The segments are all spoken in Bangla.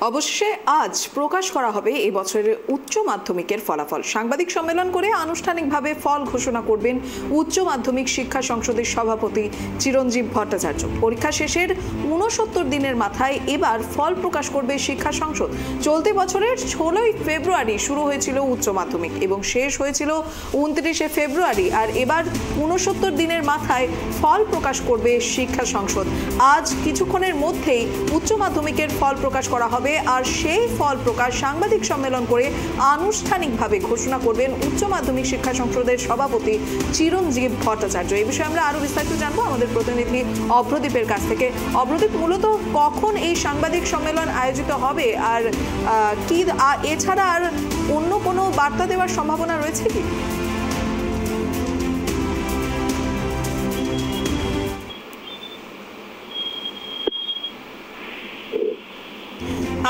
অবশেষে আজ প্রকাশ করা হবে এই বছরের উচ্চ মাধ্যমিকের ফলাফল। সাংবাদিক সম্মেলন করে আনুষ্ঠানিকভাবে ফল ঘোষণা করবেন উচ্চ মাধ্যমিক শিক্ষা সংসদের সভাপতি চিরঞ্জীব ভট্টাচার্য। পরীক্ষা শেষের ৬৯ দিনের মাথায় এবার ফল প্রকাশ করবে শিক্ষা সংসদ। চলতি বছরের ১৬ই ফেব্রুয়ারি শুরু হয়েছিল উচ্চ মাধ্যমিক এবং শেষ হয়েছিল ২৯শে ফেব্রুয়ারি। আর এবার ৬৯ দিনের মাথায় ফল প্রকাশ করবে শিক্ষা সংসদ। আজ কিছুক্ষণের মধ্যেই উচ্চ মাধ্যমিকের ফল প্রকাশ করা হবে, আর সেই ফল প্রকাশ সাংবাদিক সম্মেলন করে আনুষ্ঠানিকভাবে ঘোষণা করবেন উচ্চ মাধ্যমিক শিক্ষা সংসদের সভাপতি চিরঞ্জীব ভট্টাচার্য। এই বিষয়ে আমরা আরো বিস্তারিত জানবো আমাদের প্রতিনিধি অভ্রদীপের কাছ থেকে। অভ্রদীপ, মূলত কখন এই সাংবাদিক সম্মেলন আয়োজিত হবে, আর কি এছাড়া আর অন্য কোনো বার্তা দেওয়ার সম্ভাবনা রয়েছে কি?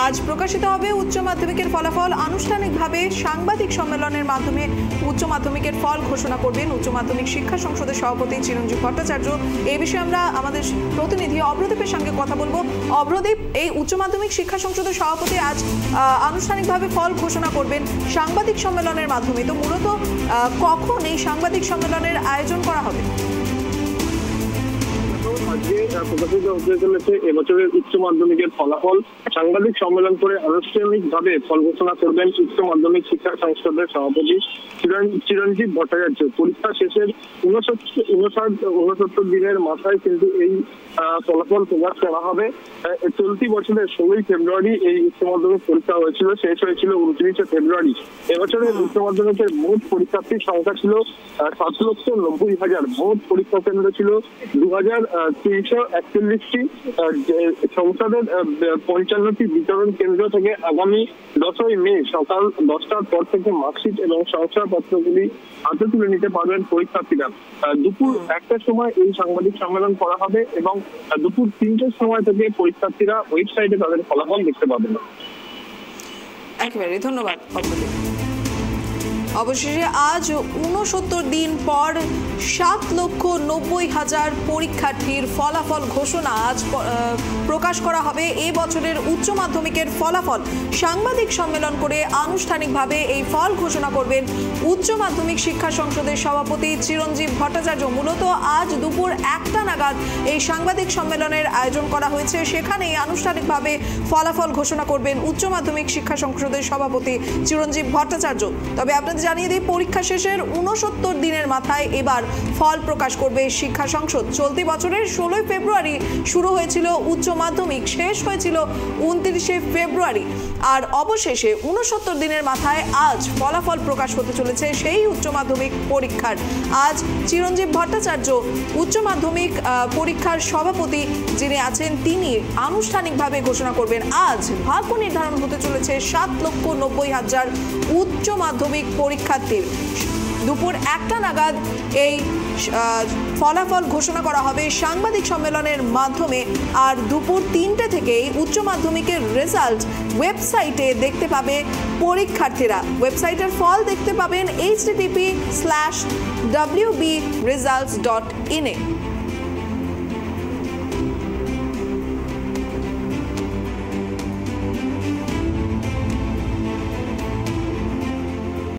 আজ প্রকাশিত হবে উচ্চ মাধ্যমিকের ফলাফল। আনুষ্ঠানিকভাবে সাংবাদিক সম্মেলনের মাধ্যমে উচ্চ মাধ্যমিকের ফল ঘোষণা করবেন উচ্চ মাধ্যমিক শিক্ষা সংসদের সভাপতি চিরঞ্জীব ভট্টাচার্য। এই বিষয়ে আমরা আমাদের প্রতিনিধি অভ্রদীপের সঙ্গে কথা বলবো। অভ্রদীপ, এই উচ্চ মাধ্যমিক শিক্ষা সংসদের সভাপতি আজ আনুষ্ঠানিকভাবে ফল ঘোষণা করবেন সাংবাদিক সম্মেলনের মাধ্যমে, তো মূলত কখন এই সাংবাদিক সম্মেলনের আয়োজন করা হবে? আজকে প্রকাশিত হতে চলেছে এবছরের উচ্চ মাধ্যমিকের ফলাফল। সাংবাদিক সম্মেলন করে আনুষ্ঠানিকভাবে ফল ঘোষণা করবেন উচ্চ মাধ্যমিক শিক্ষা সংসদের সভাপতি চিরঞ্জীব ভট্টাচার্য। পরীক্ষা শেষের ৬৯ দিনের মাথায় কিন্তু এই ফলাফল প্রকাশ করা হবে। চলতি বছরের ১৬ই ফেব্রুয়ারি এই উচ্চ মাধ্যমিক পরীক্ষা হয়েছিল, শেষ হয়েছিল ২৯শে ফেব্রুয়ারি। এবছরের উচ্চ মাধ্যমিকের মোট পরীক্ষার্থীর সংখ্যা ছিল ৭,৯০,০০০। মোট পরীক্ষা কেন্দ্র ছিল ২,৩৪১টি। সংসদের ৫৫টি বিতরণ কেন্দ্র থেকে আগামী ১০ই মে সকাল ১০টার পর থেকে মার্কশিট এবং শংসাপত্রগুলি হাতে তুলে নিতে পারবেন পরীক্ষার্থীরা। দুপুর ১টার সময় এই সাংবাদিক সম্মেলন করা হবে এবং দুপুর ৩টের সময় থেকে পরীক্ষার্থীরা ওয়েবসাইটে তাদের ফলাফল দেখতে পাবেন। একেবারে ধন্যবাদ অভ্রদীপ। অবশেষে আজ ৬৯ দিন পর ৭,৯০,০০০ পরীক্ষার্থীর ফলাফল ঘোষণা আজ প্রকাশ করা হবে। এই বছরের উচ্চ মাধ্যমিকের ফলাফল সাংবাদিক সম্মেলন করে আনুষ্ঠানিকভাবে এই ফল ঘোষণা করবেন উচ্চ মাধ্যমিক শিক্ষা সংসদের সভাপতি চিরঞ্জীব ভট্টাচার্য। মূলত আজ দুপুর ১টা নাগাদ এই সাংবাদিক সম্মেলনের আয়োজন করা হয়েছে, সেখানেই আনুষ্ঠানিকভাবে ফলাফল ঘোষণা করবেন উচ্চ মাধ্যমিক শিক্ষা সংসদের সভাপতি চিরঞ্জীব ভট্টাচার্য। তবে আপনাদের জানিয়ে দিই, পরীক্ষা শেষের ৬৯ দিনের মাথায় এবার ফল প্রকাশ করবে শিক্ষা সংসদ। চলতি বছরের ১৬ই ফেব্রুয়ারি শুরু হয়েছিল উচ্চ মাধ্যমিক, শেষ হয়েছিল ২৯শে ফেব্রুয়ারি। আর অবশেষে ৬৯ দিনের মাথায় আজ ফলাফল প্রকাশ হতে চলেছে সেই উচ্চ মাধ্যমিক পরীক্ষার। আজ চিরঞ্জীব ভট্টাচার্য উচ্চ মাধ্যমিক পরীক্ষার সভাপতি যিনি আছেন, তিনি আনুষ্ঠানিকভাবে ঘোষণা করবেন আজ ভাগ্য নির্ধারণ হতে চলেছে ৭,৯০,০০০ উচ্চ মাধ্যমিক পরীক্ষার্থীর। দুপুর ১টা নাগাদ এই ফলাফল ঘোষণা করা হবে সাংবাদিক সম্মেলনের মাধ্যমে। আর দুপুর ৩টে থেকেই উচ্চ মাধ্যমিকের রেজাল্ট ওয়েবসাইটে দেখতে পাবে পরীক্ষার্থীরা। ওয়েবসাইটের ফল দেখতে পাবেন http:/wbresults.in-এ।